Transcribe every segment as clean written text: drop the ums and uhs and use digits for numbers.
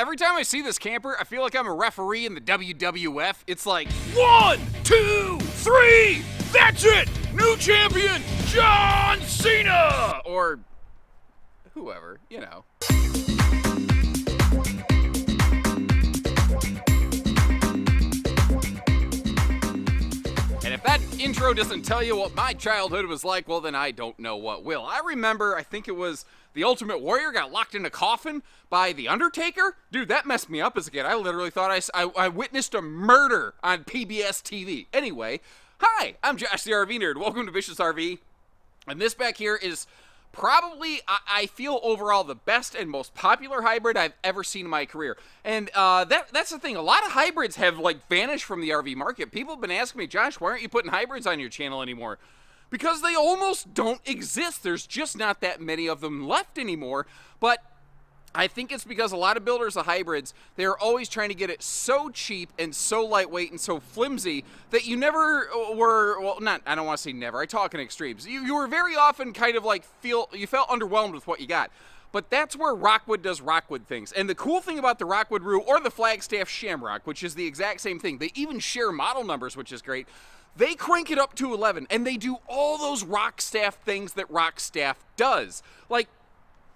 Every time I see this camper, I feel like I'm a referee in the WWF. It's like, 1, 2, 3, that's it! New champion, John Cena! Or whoever, you know. And if that intro doesn't tell you what my childhood was like, well, then I don't know what will. I remember, I think it was The Ultimate Warrior got locked in a coffin by The Undertaker. Dude, that messed me up as a kid. I literally thought I witnessed a murder on PBS TV. Anyway, hi, I'm Josh the RV Nerd. Welcome to Bish's RV. And this back here is probably, I feel overall, the best and most popular hybrid I've ever seen in my career. And that's the thing. A lot of hybrids have, like, vanished from the RV market. People have been asking me, Josh, why aren't you putting hybrids on your channel anymore? Because they almost don't exist. There's just not that many of them left anymore. But I think it's because a lot of builders of hybrids, they're always trying to get it so cheap and so lightweight and so flimsy that you never were, well, not, I don't want to say never, I talk in extremes. You were very often kind of like you felt underwhelmed with what you got. But that's where Rockwood does Rockwood things. And the cool thing about the Rockwood Roo or the Flagstaff Shamrock, which is the exact same thing, they even share model numbers, which is great. They crank it up to 11, and they do all those Rockstaff things that Rockstaff does. Like,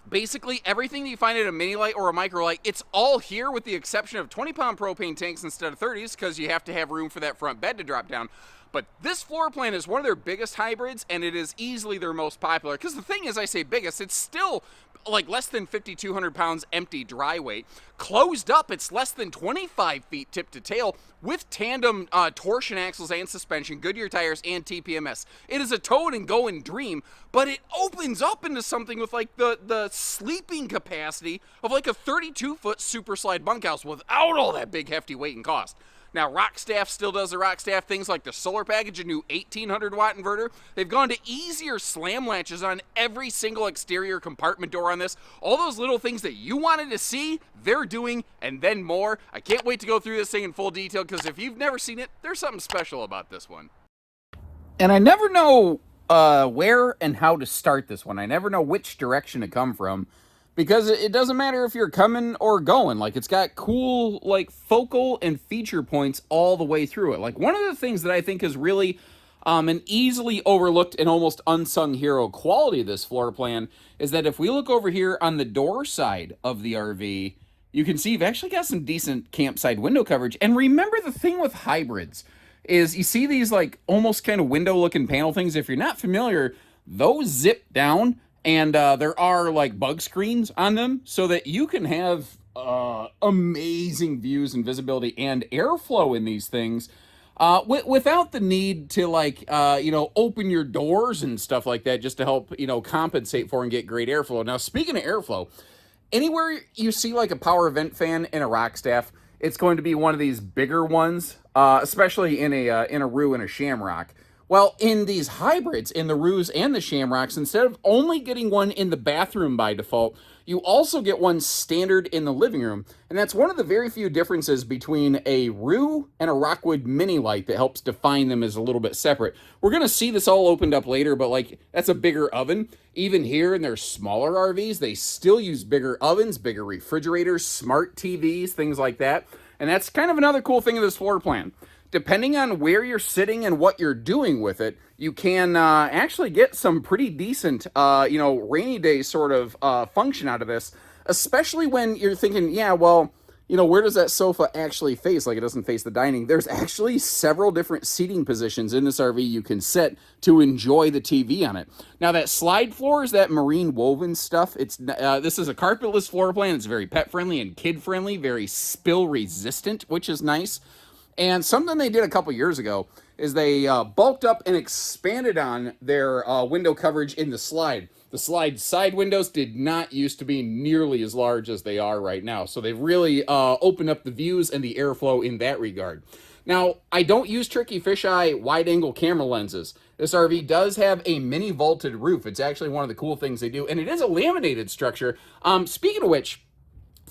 basically everything that you find in a mini light or a micro light, it's all here with the exception of 20-pound propane tanks instead of 30s because you have to have room for that front bed to drop down. But this floor plan is one of their biggest hybrids, and it is easily their most popular. Because the thing is, I say biggest, it's still like less than 5,200 pounds empty dry weight. Closed up, it's less than 25 feet tip to tail with tandem torsion axles and suspension, Goodyear tires, and TPMS. It is a tow and go and dream, but it opens up into something with like the sleeping capacity of like a 32-foot super slide bunkhouse without all that big hefty weight and cost. Now, Rockstaff still does the Rockstaff things like the solar package, a new 1800-watt inverter. They've gone to easier slam latches on every single exterior compartment door on this. All those little things that you wanted to see, they're doing, and then more. I can't wait to go through this thing in full detail, because if you've never seen it, there's something special about this one. And I never know where and how to start this one. I never know which direction to come from. Because it doesn't matter if you're coming or going. Like, it's got cool, like, focal and feature points all the way through it. Like, one of the things that I think is really an easily overlooked and almost unsung hero quality of this floor plan is that if we look over here on the door side of the RV, you can see you've actually got some decent campside window coverage. And remember, the thing with hybrids is you see these, like, almost kind of window-looking panel things. If you're not familiar, those zip down. And there are, like, bug screens on them so that you can have amazing views and visibility and airflow in these things without the need to, like, open your doors and stuff like that just to help, compensate for and get great airflow. Now, speaking of airflow, anywhere you see, like, a power vent fan in a Rockstaff, it's going to be one of these bigger ones, especially in a Roo and a Shamrock. Well, in these hybrids, in the Roos and the Shamrocks, instead of only getting one in the bathroom by default, you also get one standard in the living room. And that's one of the very few differences between a Roo and a Rockwood mini light that helps define them as a little bit separate. We're going to see this all opened up later, but like, that's a bigger oven. Even here in their smaller RVs, they still use bigger ovens, bigger refrigerators, smart TVs, things like that. And that's kind of another cool thing of this floor plan. Depending on where you're sitting and what you're doing with it, you can actually get some pretty decent, rainy day sort of function out of this, especially when you're thinking, yeah, well, where does that sofa actually face? Like, it doesn't face the dining. There's actually several different seating positions in this RV you can set to enjoy the TV on it. Now, that slide floor is that marine woven stuff. It's this is a carpetless floor plan. It's very pet-friendly and kid-friendly, very spill-resistant, which is nice. And something they did a couple years ago is they bulked up and expanded on their window coverage in the slide. The slide side windows did not used to be nearly as large as they are right now. So they've really opened up the views and the airflow in that regard. Now, I don't use tricky fisheye wide-angle camera lenses. This RV does have a mini vaulted roof. It's actually one of the cool things they do. And it is a laminated structure. Speaking of which,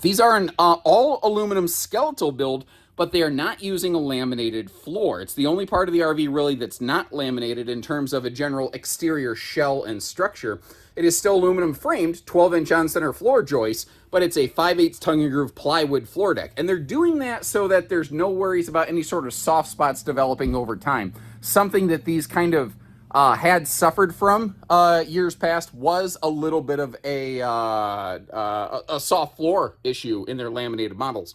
these are an all-aluminum skeletal build but they are not using a laminated floor. It's the only part of the RV really that's not laminated in terms of a general exterior shell and structure. It is still aluminum framed, 12-inch on-center floor joists, but it's a 5/8 tongue and groove plywood floor deck. And they're doing that so that there's no worries about any sort of soft spots developing over time. Something that these kind of had suffered from years past was a little bit of a soft floor issue in their laminated models.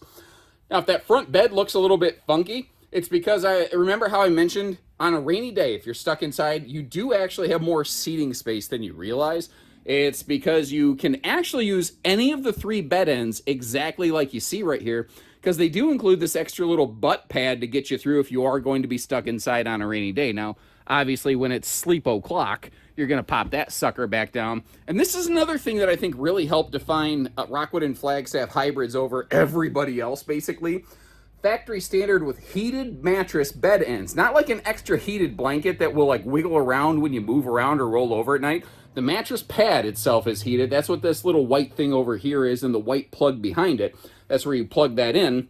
Now, if that front bed looks a little bit funky, it's because I remember how I mentioned on a rainy day, if you're stuck inside, you do actually have more seating space than you realize. It's because you can actually use any of the 3 bed ends exactly like you see right here, because they do include this extra little butt pad to get you through if you are going to be stuck inside on a rainy day. Now, obviously, when it's sleep o'clock, you're going to pop that sucker back down. And this is another thing that I think really helped define Rockwood and Flagstaff hybrids over everybody else, basically. Factory standard with heated mattress bed ends. Not like an extra heated blanket that will like wiggle around when you move around or roll over at night. The mattress pad itself is heated. That's what this little white thing over here is, and the white plug behind it. That's where you plug that in,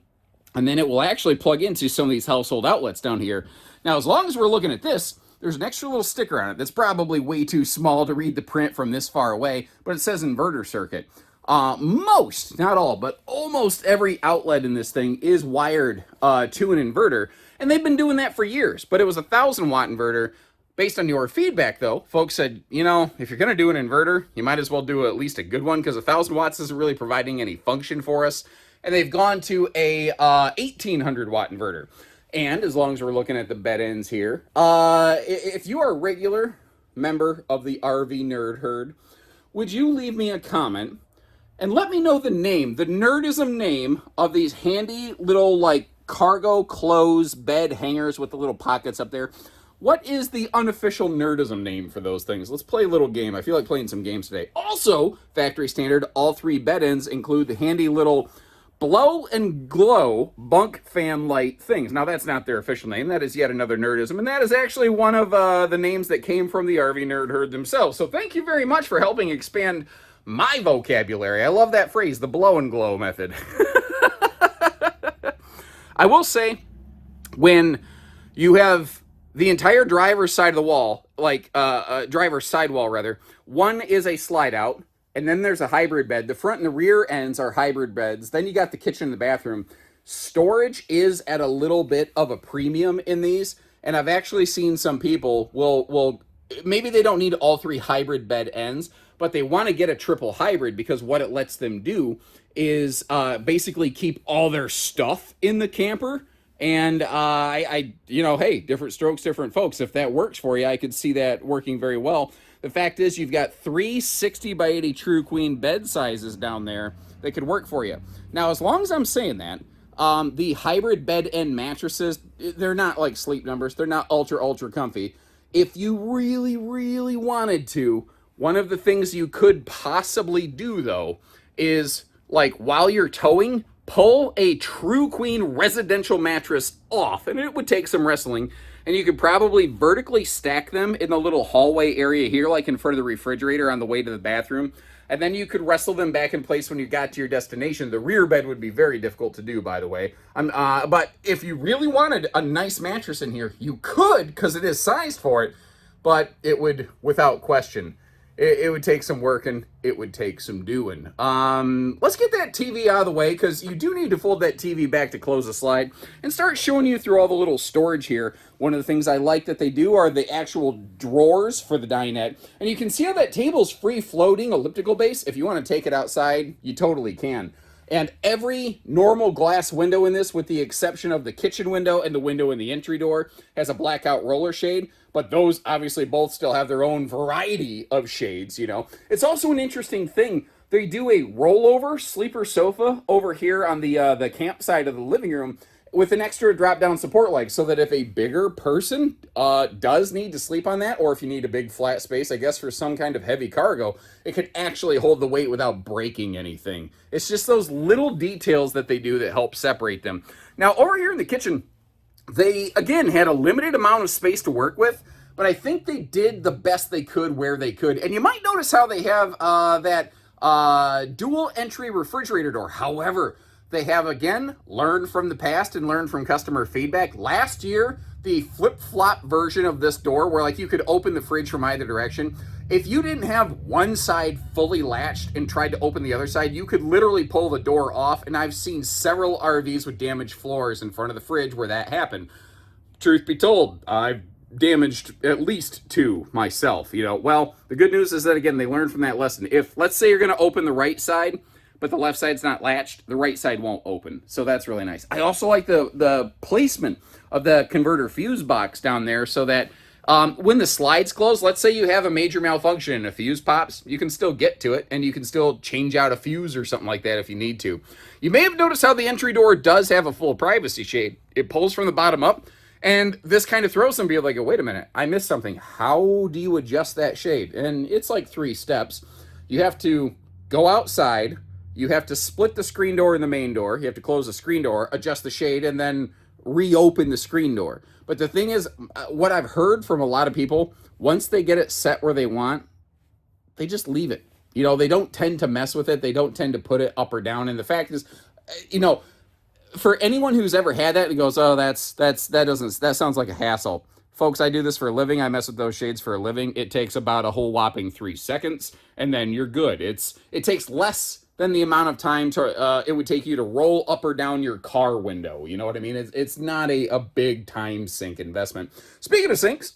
and then it will actually plug into some of these household outlets down here. Now, as long as we're looking at this, there's an extra little sticker on it that's probably way too small to read the print from this far away, but it says inverter circuit. Most, not all, but almost every outlet in this thing is wired to an inverter, and they've been doing that for years, but it was a 1,000-watt inverter. Based on your feedback, though, folks said, you know, if you're going to do an inverter, you might as well do at least a good one, because 1,000 watts isn't really providing any function for us, and they've gone to a 1,800-watt inverter. And as long as we're looking at the bed ends here, if you are a regular member of the RV Nerd Herd, would you leave me a comment and let me know the name, the nerdism name of these handy little like cargo clothes bed hangers with the little pockets up there? What is the unofficial nerdism name for those things? Let's play a little game. I feel like playing some games today. Also, factory standard, all 3 bed ends include the handy little blow and glow bunk fan light things. Now, that's not their official name. That is yet another nerdism, and that is actually one of the names that came from the RV Nerd Herd themselves. So thank you very much for helping expand my vocabulary. I love that phrase, the blow and glow method. I will say, when you have the entire driver's side of the wall, like driver's sidewall rather, one is a slide out, and then there's a hybrid bed. The front and the rear ends are hybrid beds. Then you got the kitchen and the bathroom. Storage is at a little bit of a premium in these, and I've actually seen some people will maybe they don't need all 3 hybrid bed ends, but they want to get a triple hybrid because what it lets them do is basically keep all their stuff in the camper. And you know, hey, different strokes, different folks. If that works for you, I could see that working very well. The fact is, you've got 3 60 by 80 True Queen bed sizes down there that could work for you. Now, as long as I'm saying that, the hybrid bed end mattresses, they're not like Sleep Numbers. They're not ultra comfy. If you really, really wanted to, one of the things you could possibly do, though, is like while you're towing, pull a True Queen residential mattress off, and it would take some wrestling, and you could probably vertically stack them in the little hallway area here, like in front of the refrigerator on the way to the bathroom, and then you could wrestle them back in place when you got to your destination. The rear bed would be very difficult to do, by the way. But if you really wanted a nice mattress in here, you could, because it is sized for it, but it would, without question, it would take some work and it would take some doing. Let's get that TV out of the way, because you do need to fold that TV back to close the slide and start showing you through all the little storage here. One of the things I like that they do are the actual drawers for the dinette. And you can see how that table's free floating elliptical base. If you want to take it outside, you totally can. And every normal glass window in this, with the exception of the kitchen window and the window in the entry door, has a blackout roller shade. But those obviously both still have their own variety of shades, you know. It's also an interesting thing. They do a rollover sleeper sofa over here on the camp side of the living room with an extra drop-down support leg, so that if a bigger person does need to sleep on that, or if you need a big flat space, I guess for some kind of heavy cargo, it could actually hold the weight without breaking anything. It's just those little details that they do that help separate them. Now, over here in the kitchen, they, again, had a limited amount of space to work with, but I think they did the best they could where they could. And you might notice how they have that dual entry refrigerator door. However, They have, again, learned from the past and learned from customer feedback. Last year, the flip-flop version of this door, where like you could open the fridge from either direction, if you didn't have one side fully latched and tried to open the other side, you could literally pull the door off, and I've seen several RVs with damaged floors in front of the fridge where that happened. Truth be told, I've damaged at least 2 myself. Well, the good news is that, again, they learned from that lesson. If, let's say, you're going to open the right side, but the left side's not latched, the right side won't open. So that's really nice. I also like the placement of the converter fuse box down there, so that when the slides close, let's say you have a major malfunction and a fuse pops, you can still get to it, and you can still change out a fuse or something like that if you need to. You may have noticed how the entry door does have a full privacy shade. It pulls from the bottom up, and this kind of throws some people like, wait a minute, I missed something. How do you adjust that shade? And it's like 3 steps. You have to go outside, you have to split the screen door and the main door, you have to close the screen door, adjust the shade, and then reopen the screen door. But the thing is, what I've heard from a lot of people, once they get it set where they want, they just leave it. They don't tend to mess with it. They don't tend to put it up or down. And the fact is, for anyone who's ever had that and goes, oh, that sounds like a hassle. Folks, I do this for a living. I mess with those shades for a living. It takes about a whole whopping 3 seconds, and then you're good. It takes less than the amount of time it would take you to roll up or down your car window. You know what I mean? It's not a big time sink investment. Speaking of sinks,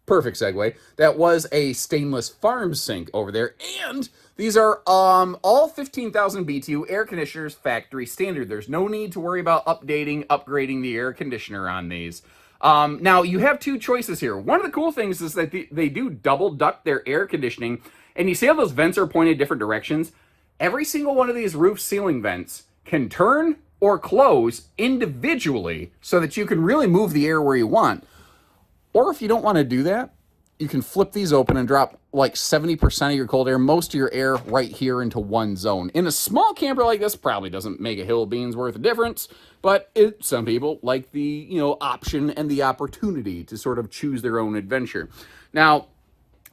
perfect segue. That was a stainless farm sink over there, and these are all 15,000 BTU air conditioners, factory standard. There's no need to worry about upgrading the air conditioner on these. Now, you have 2 choices here. One of the cool things is that they do double duct their air conditioning, and you see how those vents are pointed different directions? Every single one of these roof ceiling vents can turn or close individually so that you can really move the air where you want. Or if you don't want to do that, you can flip these open and drop like 70% of your cold air, most of your air right here into one zone. In a small camper like this, probably doesn't make a hill of beans worth of difference, but some people like the option and the opportunity to sort of choose their own adventure. Now,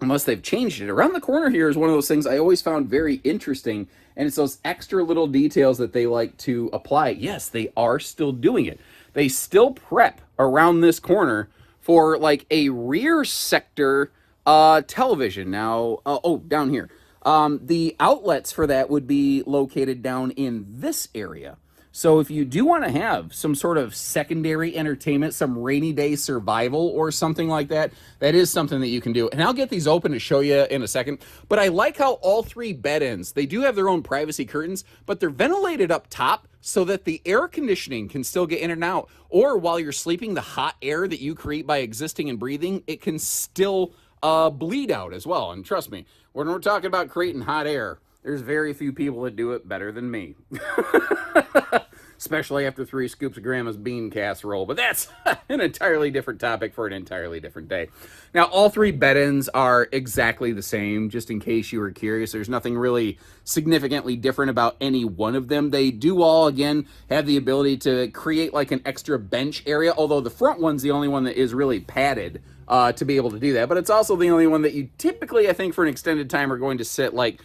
unless they've changed it, around the corner here is one of those things I always found very interesting, and it's those extra little details that they like to apply. Yes, they are still doing it. They still prep around this corner for like a rear sector television. Now, down here. The outlets for that would be located down in this area. So if you do want to have some sort of secondary entertainment, some rainy day survival or something like that, that is something that you can do. And I'll get these open to show you in a second. But I like how all 3 bed ends, they do have their own privacy curtains, but they're ventilated up top so that the air conditioning can still get in and out. Or while you're sleeping, the hot air that you create by existing and breathing, it can still bleed out as well. And trust me, when we're talking about creating hot air, there's very few people that do it better than me. Especially after 3 scoops of Grandma's bean casserole. But that's an entirely different topic for an entirely different day. Now, all 3 bed ends are exactly the same, just in case you were curious. There's nothing really significantly different about any one of them. They do all, again, have the ability to create like an extra bench area, although the front one's the only one that is really padded to be able to do that. But it's also the only one that you typically, I think, for an extended time are going to sit like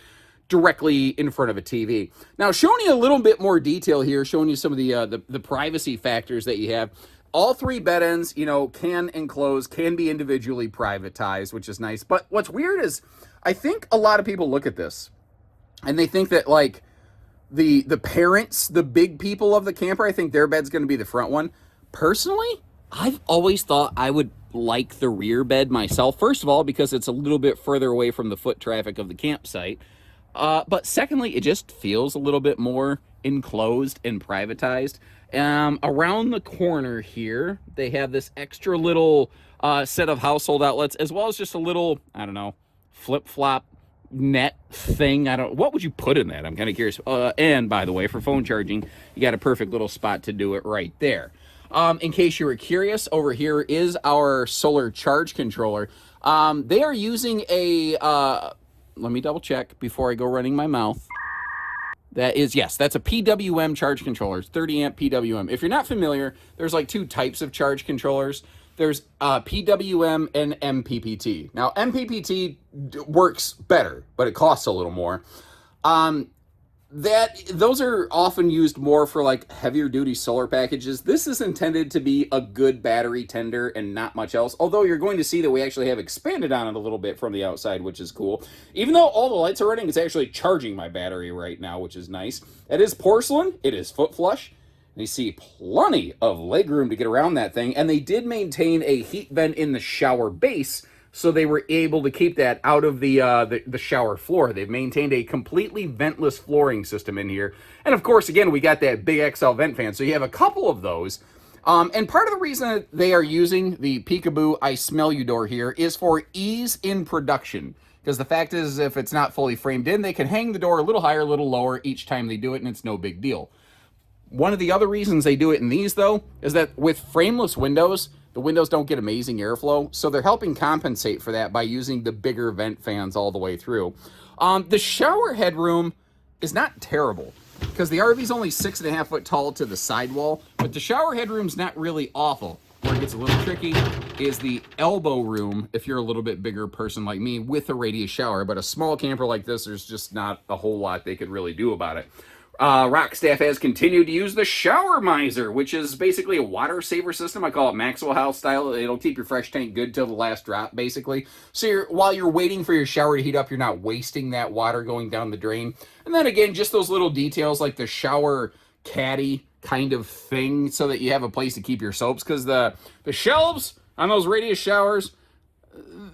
directly in front of a TV. Now, showing you a little bit more detail here, showing you some of the privacy factors that you have. All 3 bed ends, can enclose, can be individually privatized, which is nice. But what's weird is, I think a lot of people look at this and they think that like the parents, the big people of the camper, I think their bed's going to be the front one. Personally, I've always thought I would like the rear bed myself. First of all, because it's a little bit further away from the foot traffic of the campsite. But secondly, it just feels a little bit more enclosed and privatized. Around the corner here, they have this extra little set of household outlets, as well as just a little, I don't know, flip-flop net thing. What would you put in that? I'm kind of curious. And by the way, for phone charging, you got a perfect little spot to do it right there. In case you were curious, over here is our solar charge controller. They are using a... let me double check before I go running my mouth. Yes, that's a PWM charge controller, 30 amp PWM. If you're not familiar, there's like 2 types of charge controllers. There's PWM and MPPT. Now, MPPT works better, but it costs a little more. those are often used more for like heavier duty solar packages. This is intended to be a good battery tender and not much else. Although you're going to see that we actually have expanded on it a little bit from the outside, which is cool. Even though all the lights are running, it's actually charging my battery right now, which is nice. It is porcelain. It is foot flush. And you see plenty of legroom to get around that thing. And they did maintain a heat vent in the shower base, so they were able to keep that out of the shower floor. They've maintained a completely ventless flooring system in here. And of course, again, we got that big XL vent fan. So you have a couple of those. And part of the reason that they are using the Peekaboo I Smell You door here is for ease in production. Because the fact is, if it's not fully framed in, they can hang the door a little higher, a little lower each time they do it, and it's no big deal. One of the other reasons they do it in these, though, is that with frameless windows, the windows don't get amazing airflow, so they're helping compensate for that by using the bigger vent fans all the way through. The shower headroom is not terrible, because the RV's only 6.5 foot tall to the sidewall, but the shower headroom's not really awful. Where it gets a little tricky is the elbow room, if you're a little bit bigger person like me, with a radius shower, but a small camper like this, there's just not a whole lot they could really do about it. Rockstaff has continued to use the Shower Miser, which is basically a water saver system. I call it Maxwell House style. It'll keep your fresh tank good till the last drop, basically. So while you're waiting for your shower to heat up, you're not wasting that water going down the drain. And then again, just those little details like the shower caddy kind of thing, so that you have a place to keep your soaps, because the shelves on those radius showers,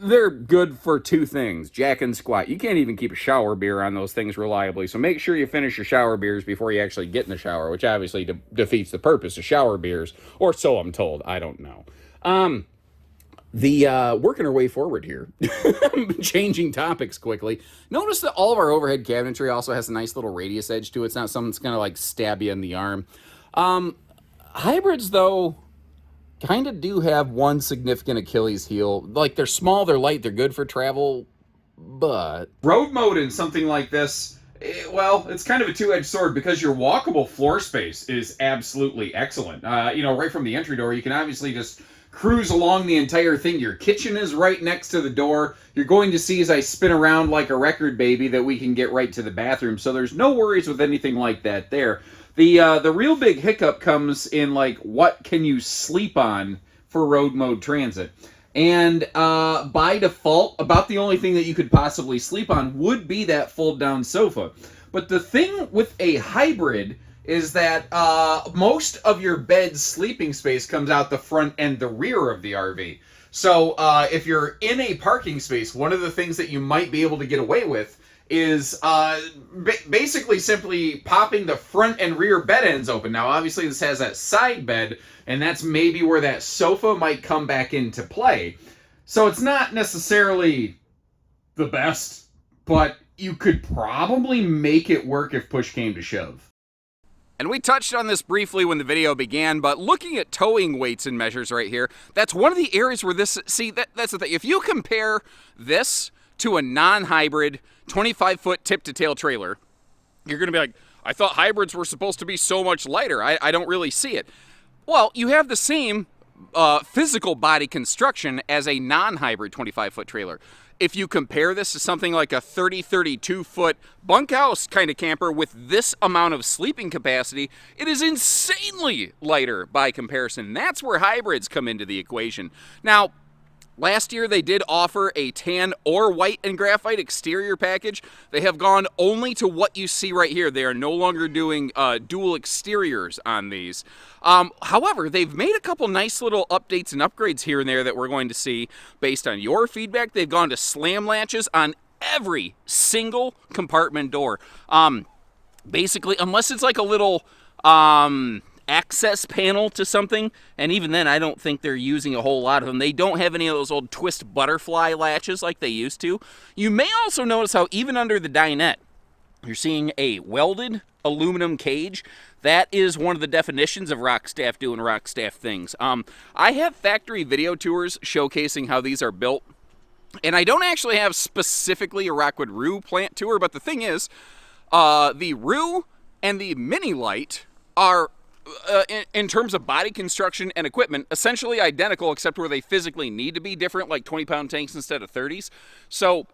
they're good for two things: jack and squat. You can't even keep a shower beer on those things reliably, so make sure you finish your shower beers before you actually get in the shower, which obviously defeats the purpose of shower beers, or so I'm told. I don't know. Working our way forward here, changing topics quickly. Notice that all of our overhead cabinetry also has a nice little radius edge to it. It's not something that's going to like stab you in the arm. Hybrids, though, kind of do have one significant Achilles heel. Like, they're small, they're light, they're good for travel, but road mode in something like this, well, it's kind of a two-edged sword, because your walkable floor space is absolutely excellent. Right from the entry door, you can obviously just cruise along the entire thing. Your kitchen is right next to the door. You're going to see, as I spin around like a record baby, that we can get right to the bathroom, so there's no worries with anything like that there. The real big hiccup comes in, like, what can you sleep on for road mode transit? And by default, about the only thing that you could possibly sleep on would be that fold-down sofa. But the thing with a hybrid is that most of your bed's sleeping space comes out the front and the rear of the RV. So if you're in a parking space, one of the things that you might be able to get away with is basically simply popping the front and rear bed ends open. Now, obviously, this has that side bed, and that's maybe where that sofa might come back into play. So it's not necessarily the best, but you could probably make it work if push came to shove. And we touched on this briefly when the video began, but looking at towing weights and measures right here, that's one of the areas where that's the thing. If you compare this to a non-hybrid 25-foot tip-to-tail trailer, you're going to be like, I thought hybrids were supposed to be so much lighter. I don't really see it. Well, you have the same physical body construction as a non-hybrid 25-foot trailer. If you compare this to something like a 32-foot bunkhouse kind of camper with this amount of sleeping capacity, it is insanely lighter by comparison. That's where hybrids come into the equation. Now, last year, they did offer a tan or white and graphite exterior package. They have gone only to what you see right here. They are no longer doing dual exteriors on these. However, they've made a couple nice little updates and upgrades here and there that we're going to see based on your feedback. They've gone to slam latches on every single compartment door. Basically, unless it's like a little access panel to something, and even then I don't think they're using a whole lot of them. They don't have any of those old twist butterfly latches like they used to. You may also notice how even under the dinette, you're seeing a welded aluminum cage. That is one of the definitions of Rockstaff doing Rockstaff things. I have factory video tours showcasing how these are built, and I don't actually have specifically a Rockwood Roo plant tour, but the thing is, the Roo and the Mini Light are in terms of body construction and equipment, essentially identical, except where they physically need to be different, like 20-pound tanks instead of 30s. So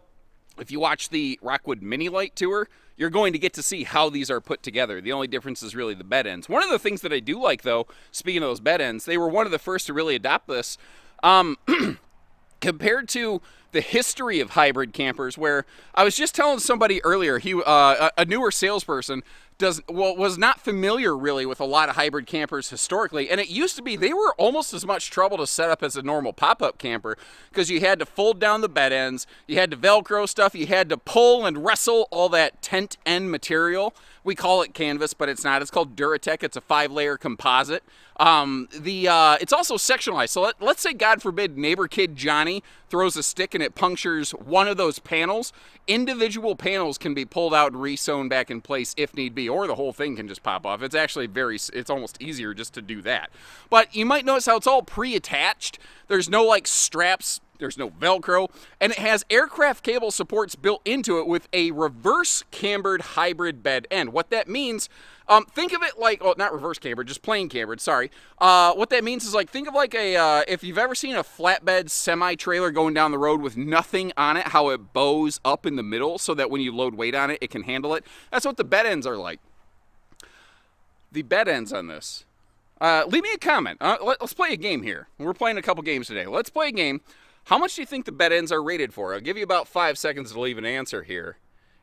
if you watch the Rockwood Mini Light Tour, you're going to get to see how these are put together. The only difference is really the bed ends. One of the things that I do like, though, speaking of those bed ends, they were one of the first to really adopt this. Compared to the history of hybrid campers, where I was just telling somebody earlier, a newer salesperson was not familiar really with a lot of hybrid campers historically, and it used to be they were almost as much trouble to set up as a normal pop-up camper, because you had to fold down the bed ends, you had to Velcro stuff, you had to pull and wrestle all that tent end material. We call it canvas, but it's not. It's called Duratec. It's a 5-layer composite. It's also sectionalized. So let's say, God forbid, neighbor kid Johnny throws a stick and it punctures one of those panels. Individual panels can be pulled out and re-sewn back in place if need be, or the whole thing can just pop off. It's actually it's almost easier just to do that. But you might notice how it's all pre-attached. There's no like straps. There's no Velcro, and it has aircraft cable supports built into it with a reverse cambered hybrid bed end. What that means, think of it like, not reverse cambered, just plain cambered, sorry. What that means is like, think of like if you've ever seen a flatbed semi-trailer going down the road with nothing on it, how it bows up in the middle so that when you load weight on it, it can handle it. That's what the bed ends are like. The bed ends on this. Leave me a comment. Let's play a game here. We're playing a couple games today. Let's play a game. How much do you think the bed ends are rated for? I'll give you about 5 seconds to leave an answer here.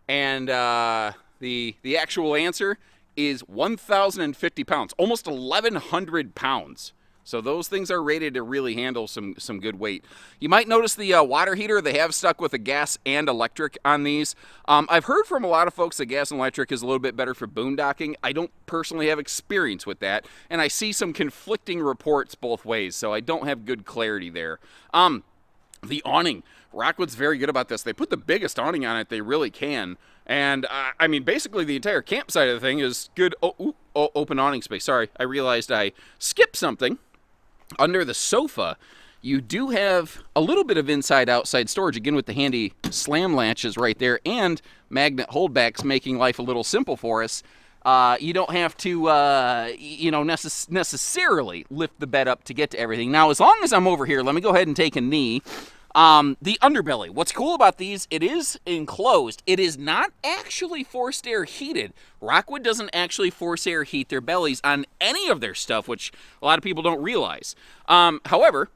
And the actual answer is 1,050 pounds, almost 1,100 pounds. So those things are rated to really handle some good weight. You might notice the water heater, they have stuck with a gas and electric on these. I've heard from a lot of folks that gas and electric is a little bit better for boondocking. I don't personally have experience with that, and I see some conflicting reports both ways, so I don't have good clarity there. The awning. Rockwood's very good about this. They put the biggest awning on it they really can. And, I mean, basically the entire campsite of the thing is good open awning space. Sorry, I realized I skipped something. Under the sofa, you do have a little bit of inside-outside storage, again with the handy slam latches right there and magnet holdbacks, making life a little simple for us. You don't have to, necessarily lift the bed up to get to everything. Now, as long as I'm over here, let me go ahead and take a knee. The underbelly. What's cool about these, it is enclosed. It is not actually forced air heated. Rockwood doesn't actually force air heat their bellies on any of their stuff, which a lot of people don't realize. However,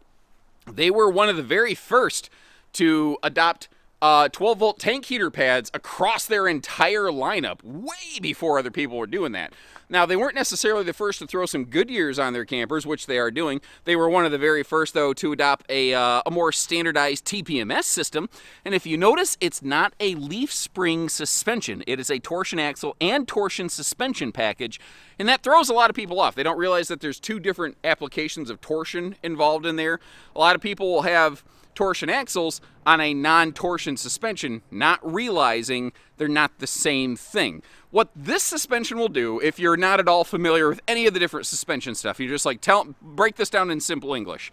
they were one of the very first to adopt 12-volt tank heater pads across their entire lineup, way before other people were doing that. Now, they weren't necessarily the first to throw some Goodyears on their campers, which they are doing. They were one of the very first, though, to adopt a more standardized TPMS system. And if you notice, it's not a leaf spring suspension. It is a torsion axle and torsion suspension package, and that throws a lot of people off. They don't realize that there's two different applications of torsion involved in there. A lot of people will have torsion axles on a non-torsion suspension, not realizing they're not the same thing. What this suspension will do, if you're not at all familiar with any of the different suspension stuff, you just like break this down in simple English.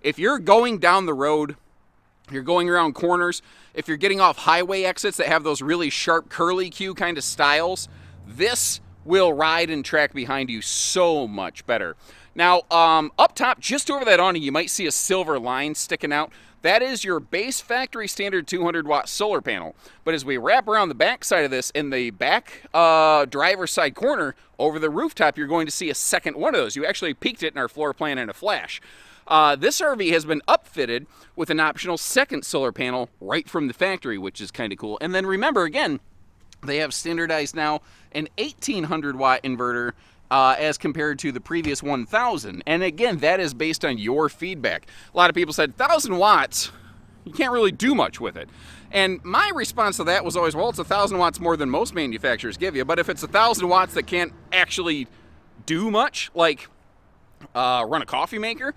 If you're going down the road, you're going around corners, if you're getting off highway exits that have those really sharp curly Q kind of styles, this will ride and track behind you so much better. Now, up top, just over that awning, you might see a silver line sticking out. That is your base factory standard 200-watt solar panel. But as we wrap around the back side of this, in the back driver's side corner, over the rooftop, you're going to see a second one of those. You actually peeked it in our floor plan in a flash. This RV has been upfitted with an optional second solar panel right from the factory, which is kind of cool. And then remember, again, they have standardized now an 1,800-watt inverter as compared to the previous 1,000. And again, that is based on your feedback. A lot of people said, 1,000 watts, you can't really do much with it. And my response to that was always, well, it's 1,000 watts more than most manufacturers give you. But if it's 1,000 watts that can't actually do much, like run a coffee maker,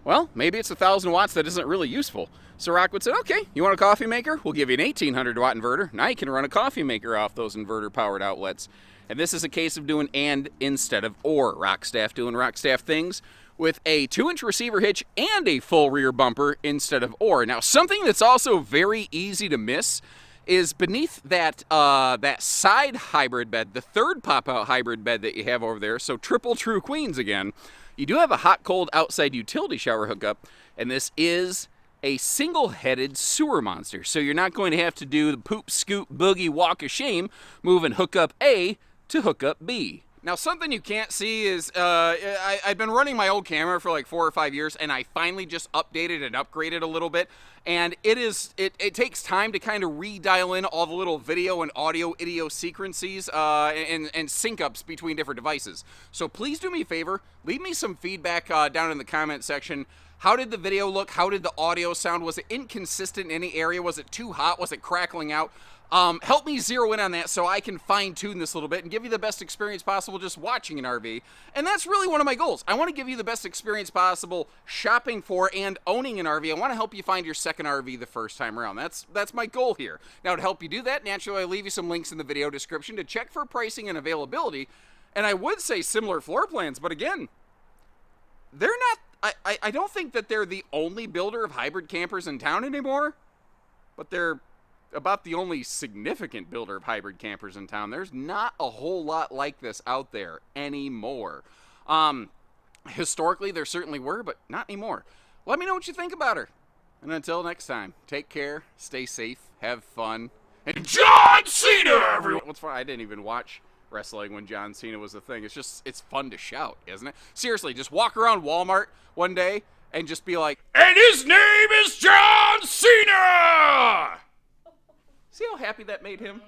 well, maybe it's 1,000 watts that isn't really useful. So Rockwood said, okay, you want a coffee maker? We'll give you an 1,800-watt inverter. Now you can run a coffee maker off those inverter-powered outlets. And this is a case of doing and instead of or. Rockstaff doing Rockstaff things with a 2-inch receiver hitch and a full rear bumper instead of or. Now, something that's also very easy to miss is beneath that that side hybrid bed, the third pop-out hybrid bed that you have over there, so triple true queens again, you do have a hot-cold outside utility shower hookup, and this is a single-headed sewer monster. So you're not going to have to do the poop, scoop, boogie, walk of shame, moving hookup A to hookup B. Now, something you can't see is I've been running my old camera for like 4 or 5 years, and I finally just updated and upgraded a little bit. And it takes time to kind of redial in all the little video and audio idiosyncrasies and sync-ups between different devices. So please do me a favor, leave me some feedback down in the comment section. How did the video look? How did the audio sound? Was it inconsistent in any area? Was it too hot? Was it crackling out? Help me zero in on that so I can fine-tune this a little bit and give you the best experience possible just watching an RV. And that's really one of my goals. I want to give you the best experience possible shopping for and owning an RV. I want to help you find your second RV the first time around. That's my goal here. Now, to help you do that, naturally, I leave you some links in the video description to check for pricing and availability. And I would say similar floor plans, but again, they're not... I don't think that they're the only builder of hybrid campers in town anymore, but they're about the only significant builder of hybrid campers in town. There's not a whole lot like this out there anymore. Historically, there certainly were, but not anymore. Let me know what you think about her. And until next time, take care, stay safe, have fun, and John Cena, everyone! What's fun? I didn't even watch wrestling when John Cena was a thing. It's fun to shout, isn't it? Seriously, just walk around Walmart one day and just be like, and his name is John Cena! See how happy that made him?